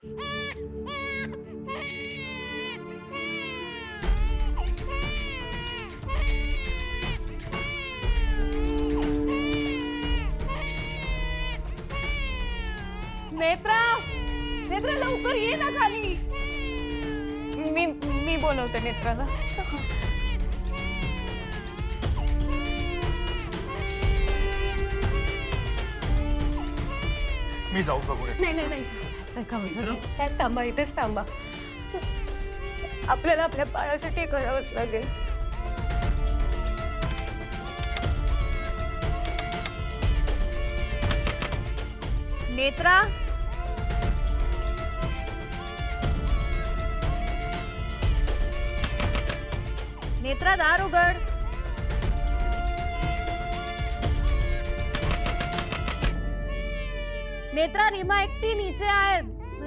नेत्रा, नेत्रा लवकर ये ना खाली. मी बोलवते नेत्राला. मी जाऊ का पुढे? नाही साहेब थांबा, इथेच थांबा. आपल्याला आपल्या बाळासाठी करावंच लागेल. नेत्रा, नेत्रा दार उघड. नेत्रा, रीमा एकटी नीचे आहे,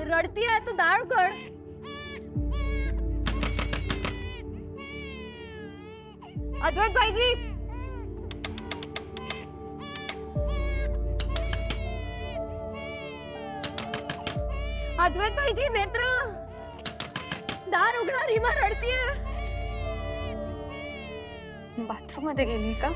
रडती आहे, तू दार उघड. अद्वैत भाईजी, अद्वैत भाईजी, नेत्रा दार उघडा, रीमा रडतीये. बाथरूम मध्ये गेली का?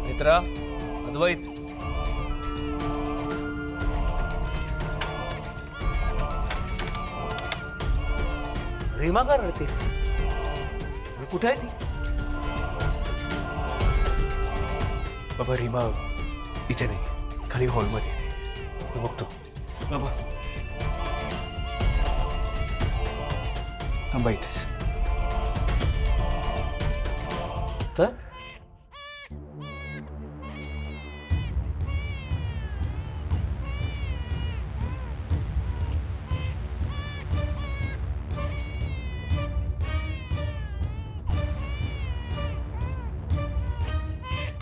नेत्रा, अद्वैत, रीमा का रडते? कुठे आहे ती? बाबा, रीमा इथे नाही, खाली हॉलमध्ये आहे. मी बघतो. बाबा थांबा इथेच. तर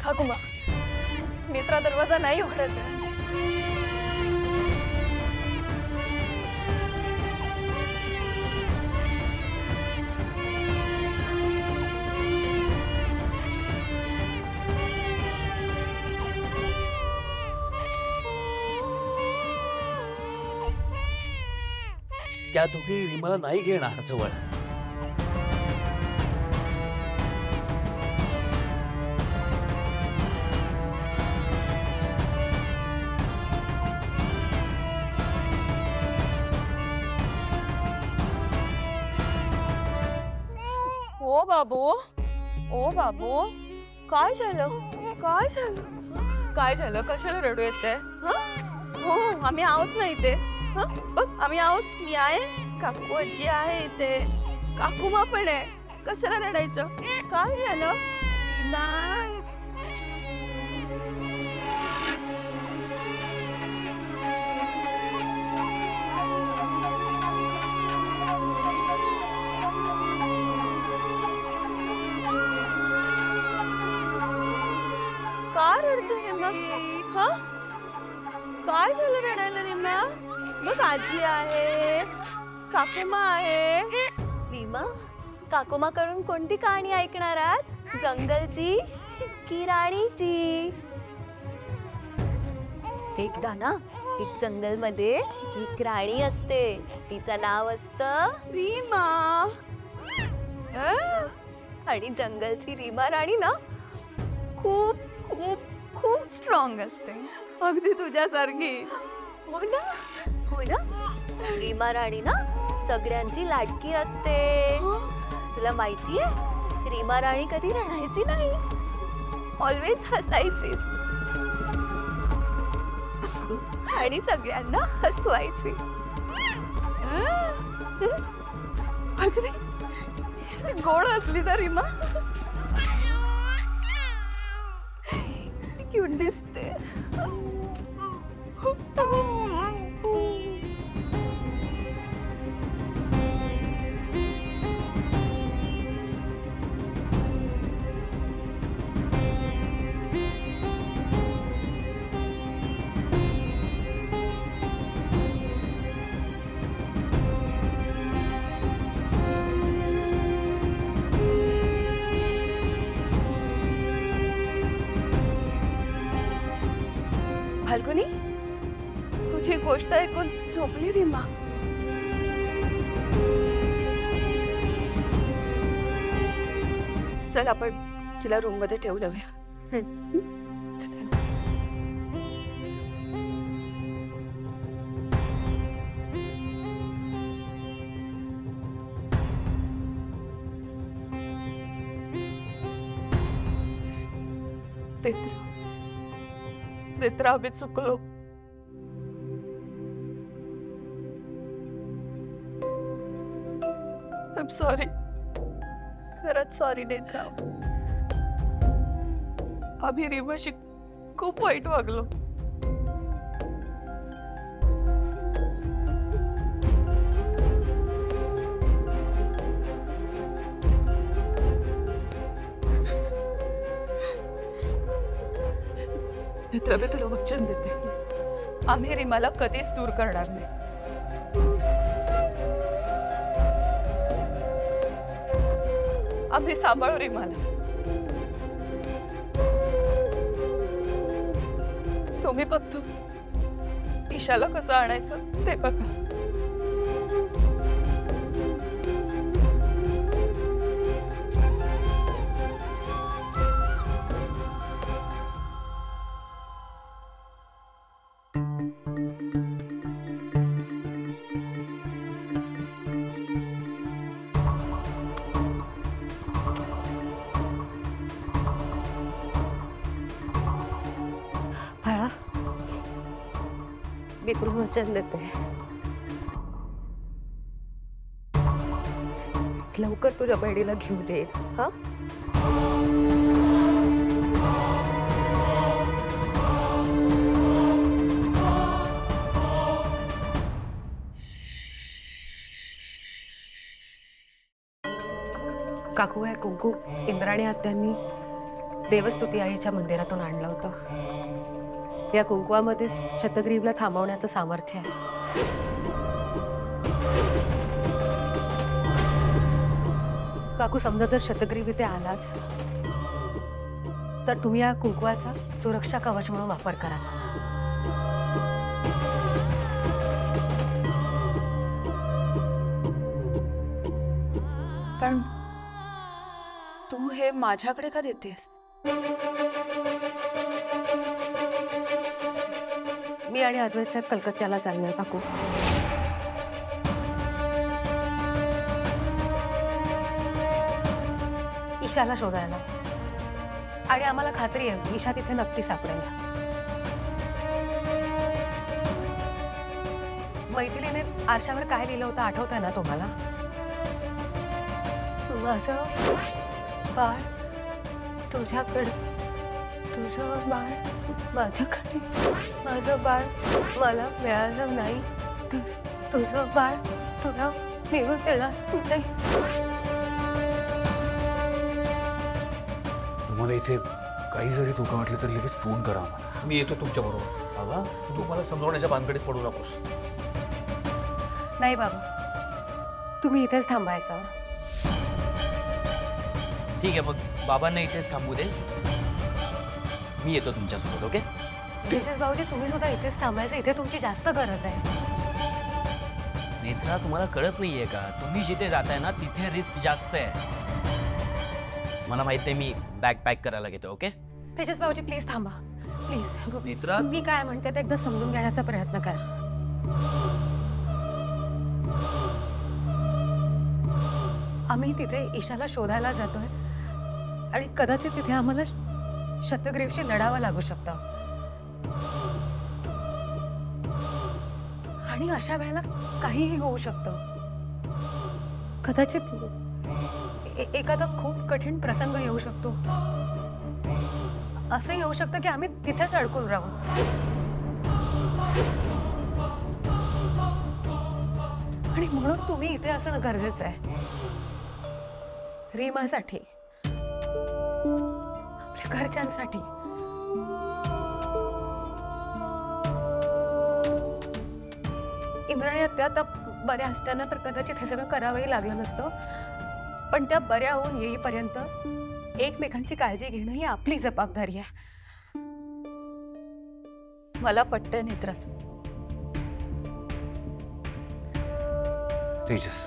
ठाकुमा, नेत्रा दरवाजा नाही उघडत. त्या दोघी रीमाला नाही घेणार जवळ. ओ बाबू, काय झालं? काय झालं? काय झालं? कशाला रडू येते? हो, आम्ही आहोत ना इथे. बघ, आम्ही आहोत. मी आहे, काकू आजी आहे इथे, काकूमा पण आहे. कशाला रडायचं? काय झालं? नाही. का रडते रीमा? हा, काय झालं रडायला रीमा? बघ, आजी आहे, काकूमा आहे. रीमा, काकुमाकडून कोणती कहाणी ऐकणार आज? जंगलची की राणीची? एकदा ना एक जंगलमध्ये एक राणी असते, तिचं नाव असतं रीमा. आणि जंगलची रीमा राणी ना खूप खूप खूप स्ट्रॉंग असते, अगदी तुझ्यासारखी. हो ना, हो ना. रीमा राणी ना सगळ्यांची लाडकी असते. तुला माहितीये, रीमा राणी कधी रडायची नाही, ऑलवेज हसायचीच आणि सगळ्यांना हसवायची. अगदी गोड असली तर रीमा. क्यूट दिसते. गोष्ट ऐकून झोपली रीमा. चल आपण तिला रूम मध्ये ठेवून जाऊया. चल. नेत्रा आम्ही चुकलो. I'm sorry. खरंच सॉरी नेत्रा. आम्ही रीमाशी खूप वाईट वागलो. नेत्रा मी तुला वचन देते, आम्ही रीमाला कधीच दूर करणार नाही. आम्ही सांभाळू रीमाला. तुम्ही फक्त ईशाला कसं आणायचं ते बघा. बाळा, मी तुला वचन देते, लवकर तुझ्या बहिणीला घेऊन येईल. हा, काकू आहे कुंकू इंद्राणी आत्यांनी देवस्तुती आईच्या मंदिरातून आणलं होतं. या कुंकवामध्ये शतग्रीवला थांबवण्याचं सामर्थ्य आहे. काकू, समजा जर शतग्रीव इथे आलाच तर तुम्ही या कुंकवाचा सुरक्षा कवच म्हणून वापर करा. पण तू हे माझ्याकडे का देतेस? मी आणि अद्वैत साहेब कलकत्त्याला चाललोय काकू. ईशाला शोधायला, आणि आम्हाला खात्री आहे ईशा तिथे नक्की सापडेल. मैथिलीने आरशावर काय लिहिलं होतं आठवतंय ना तुम्हाला? माझं बाळ तुझ्याकडे, तुझं बाळ माझ्याकडे, माझं बाळ मला मिळालं नाही तर तुझं बाळ तुला मिळू देणार नाही. तुम्हाला इथे काही जरी धोका वाटलं तर लगेच फोन करा आम्हाला. मी येतो तुमच्या बरोबर. बाबा, तू मला समजवण्याच्या भानगडीत पडू नकोस. नाही बाबा, तुम्ही इथेच थांबायचं. ठीक आहे, मग बाबांना इथेच थांबू दे. मी येतो तुमच्यासोबत. ओके तेजस भाऊजी, तुम्ही सुद्धा इथेच थांबायचं. इथे तुमची जास्त गरज आहे. नेत्रा, तुम्हाला कळत नाहीये का? तुम्ही जिथे जाताय ना तिथे रिस्क जास्त आहे. मला माहिती आहे. मी बॅग पॅक करायला घेतो. ओके तेजस भाऊजी, प्लीज थांबा, प्लीज. नेत्रा, मी काय म्हणते ते एकदा समजून घेण्याचा प्रयत्न करा. आम्ही तिथे ईशाला शोधायला जातोय आणि कदाचित तिथे आम्हाला शतग्रीवशी लढावं लागू शकतं. आणि अशा वेळेला काहीही होऊ शकतं. कदाचित एखादा खूप कठीण प्रसंग येऊ शकतो. असं येऊ शकतं की आम्ही तिथेच अडकून राहू. आणि म्हणून तुम्ही इथे असणं गरजेचं आहे. रीमासाठी, आपल्या घरच्यांसाठी. इंद्राणी आत्या आता बऱ्या असताना तर कदाचित हे सगळं करावंही लागलं नसतं. पण त्या बऱ्या होऊन येईपर्यंत एकमेकांची काळजी घेणं ही आपली जबाबदारी आहे. मला पटतंय नेत्राचं. तेजस,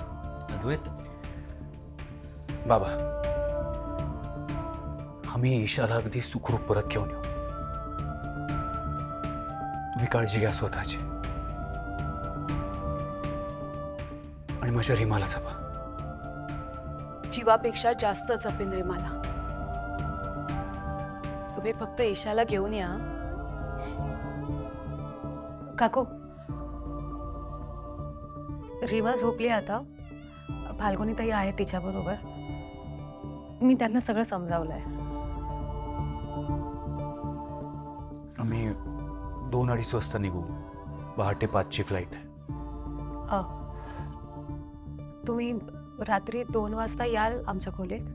अद्वैत, बाबा, आम्ही ईशाला अगदी सुखरूप परत घेऊन येऊ. तुम्ही काळजी घ्या स्वतःची आणि माझ्या रीमाला जपा. जीवापेक्षा जास्त जपेन रे मला. तुम्ही फक्त ईशाला घेऊन या. काकू, रीमा झोपली आता. फाल्गुनी ताई आहे तिच्याबरोबर. मी त्यांना सगळं समजावलंय. आम्ही 2-2:30 वाजता निघू. 5:30ची फ्लाईट आहे. तुम्ही रात्री 2 वाजता याल आमच्या खोलीत?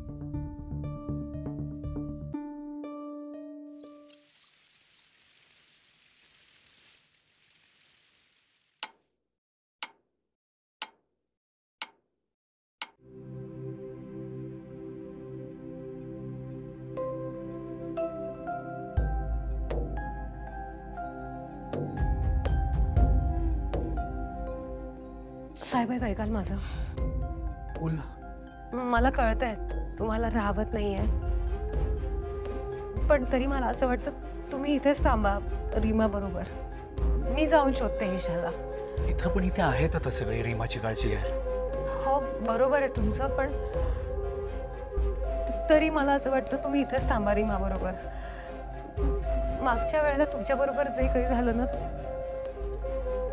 साहेब ऐकाल माझं? बोल ना. मला कळतंय तुम्हाला राहवत नाहीये, पण तरी मला असं वाटतं तुम्ही इथेच थांबा रीमा बरोबर. मी जाऊन शोधते ईशाला. मित्र पण इथे आहेत आता सगळे रीमाची काळजी घ्यायला. हो बरोबर आहे तुमचं, पण तरी मला असं वाटतं तुम्ही इथेच थांबा रीमा बरोबर. मागच्या वेळेला तुमच्या बरोबर जे काही झालं ना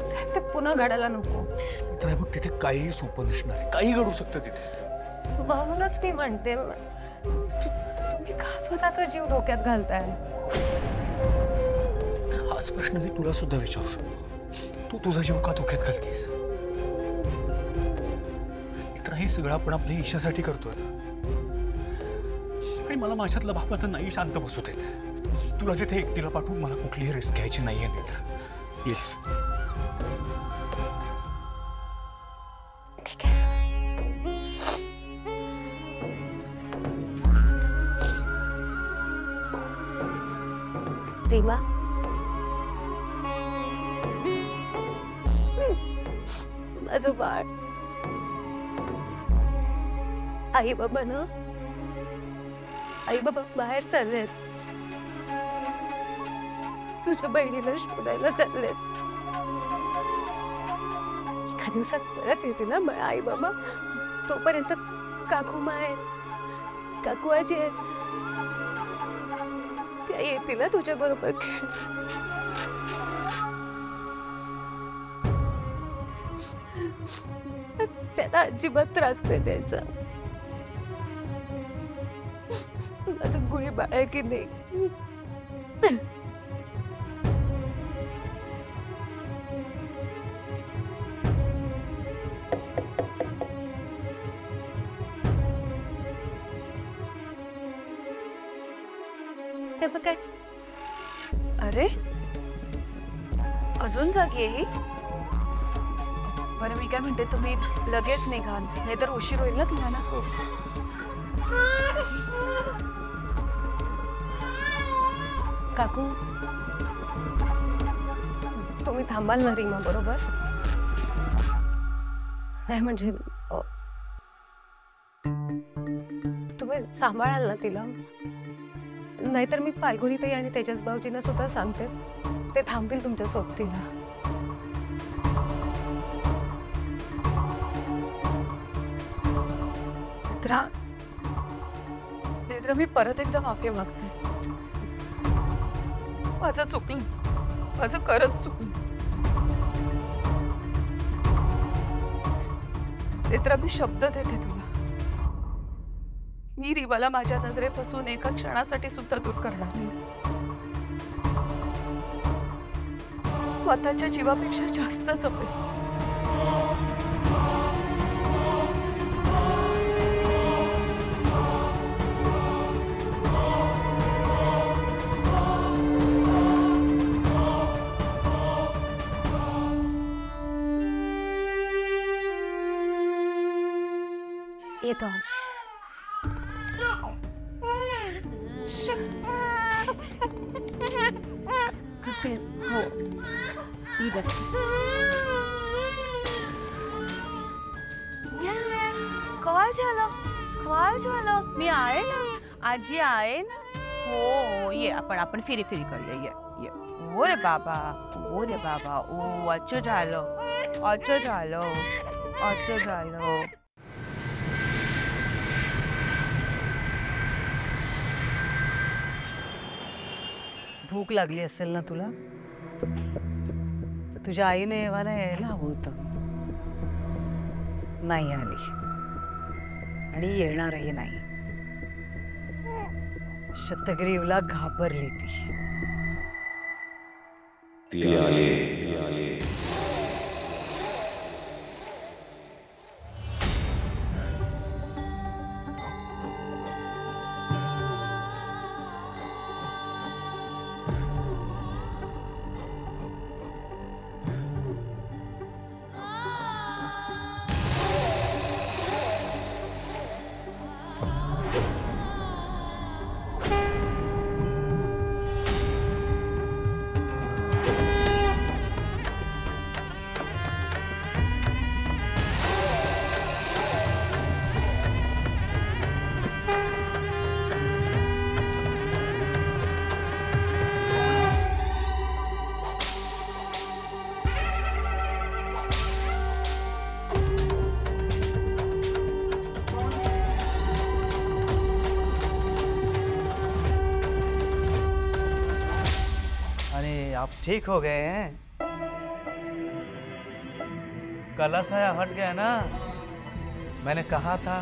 साहेब, ते पुन्हा घडायला नको. मित्र बघ, तिथे काहीही सोपं नसणार आहे. काही घडू शकतं तिथे. म्हणूनच मी म्हणते, तुम्ही का स्वतःचा जीव धोक्यात घालताय? हाच प्रश्न मी तुला सुद्धा विचारू शकतो. तू तुझा जीव का धोक्यात घालतेस? मित्र, हे सगळं आपण आपल्या ईशासाठी करतोय आणि मला माझ्यातला भाव आता नाही शांत बसू देत. तुला जिथे एकटीला पाठवून मला कुठलीही रिस्क घ्यायची नाहीये मित्र. येस. ठीक आहे. रीमा, माझं बाळ. आई बाबा ना, आई बाबा बाहेर चाललेत. तुझ्या बहिणीला शोधायला चाललेत. एका दिवसात परत येते ना आई बाबा. तोपर्यंत काकू आहेत, काकू आजी आहेत, त्या येतील ना तुझ्या बरोबर खेळ. त्याला अजिबात त्रास नाही द्यायचा. माझं गुळी बाळ आहे की नाही. काय अरे, अजून जागी आहे ही? बरं, मी काय म्हणते, तुम्ही लगेच निघा, नाहीतर उशीर होईल ना तुम्हाला. काकू, तुम्ही थांबाल ना रीमा बरोबर? नाही म्हणजे तुम्ही सांभाळाल ना तिला? नाहीतर मी फाल्गुनी ताई आणि तेजस भाऊजींना सुद्धा सांगते, ते थांबतील तुमच्या सोबतीला. नेत्रा, मी परत एकदा माफी मागते. माझं चुकलं, माझं खरंच चुकलं. नेत्रा, मी शब्द देते तुला, मी रीमाला माझ्या नजरेपासून एका क्षणासाठी सुद्धा दूर करणार नाही. स्वतःच्या जीवापेक्षा जास्त जपेल. येतो. कसे हो ठीक आहे. काय झालं? काय झालं? मी आहे ना, आजी आहे ना. हो ये, आपण फिरी करूया. ये ये. ओ रे बाबा, ओ रे बाबा. ओ अच्छा झालं. भूक लागली असेल ना तुला? तुझ्या आईने एव्हाना यायला हवं होतं, नाही आली आणि येणारही नाही. शतग्रीवला घाबरली ती आले. आप ठीक हो गए हैं? काला साया हट गया ना? मैंने कहा था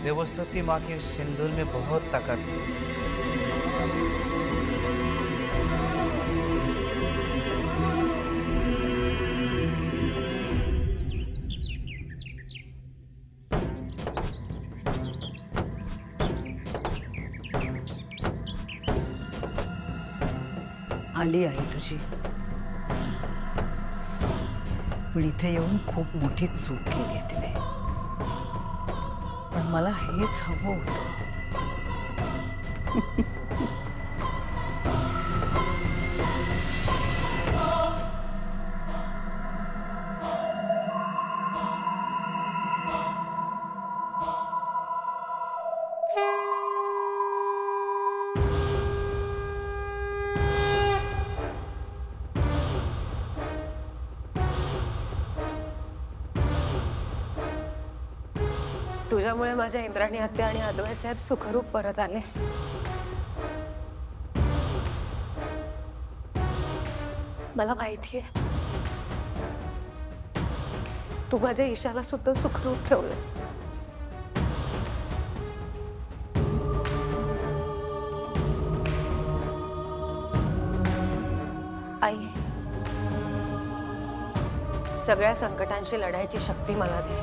देवस्तुति माँ के सिंदूर में बहुत ताकत है। आली आई तुझी, पण इथे येऊन खूप मोठी चूक केली तिने. पण मला हेच हवं होतं. तुझ्यामुळे माझ्या इंद्राणी आत्या आणि अद्वैत साहेब सुखरूप परत आले. मला माहितीये तू माझ्या ईशाला सुद्धा सुखरूप ठेवलंस. आई, सगळ्या संकटांशी लढायची शक्ती मला दे.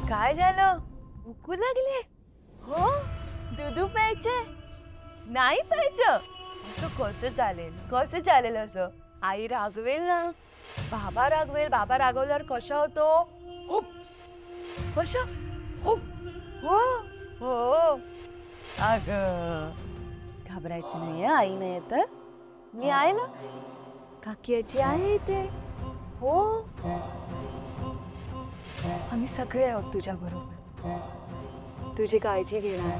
काय झालं? भूक लागले? हो, दूध प्यायचे? नाही प्यायचं? असं कसं चालेल असं? आई रागवेल ना, बाबा रागवेल. बाबा रागवल्यावर कशा होतो? कशा? हो अग, घाबरायचं नाहीये, आई नाही तर मी आहे ना, काकीयाची आहे इथे. हो, आम्ही सगळे आहोत तुझ्या बरोबर. तुझी काळजी घेणार,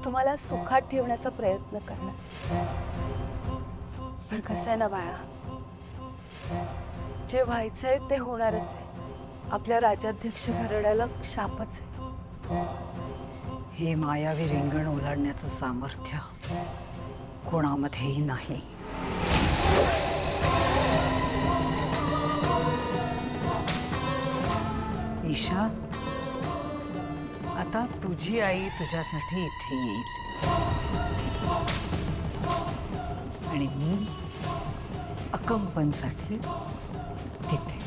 तुम्हाला सुखात ठेवण्याचा प्रयत्न करणार. पण कसं आहे ना बाळा, जे व्हायचंय ते होणारच आहे. आपल्या राजाध्यक्ष घराण्याला शापच आहे. हे मायावी रिंगण ओलांडण्याचं सामर्थ्य कोणामध्येही नाही. ईशा, आता तुझी आई तुझ्यासाठी इथे येईल आणि मी अकंपनसाठी तिथे.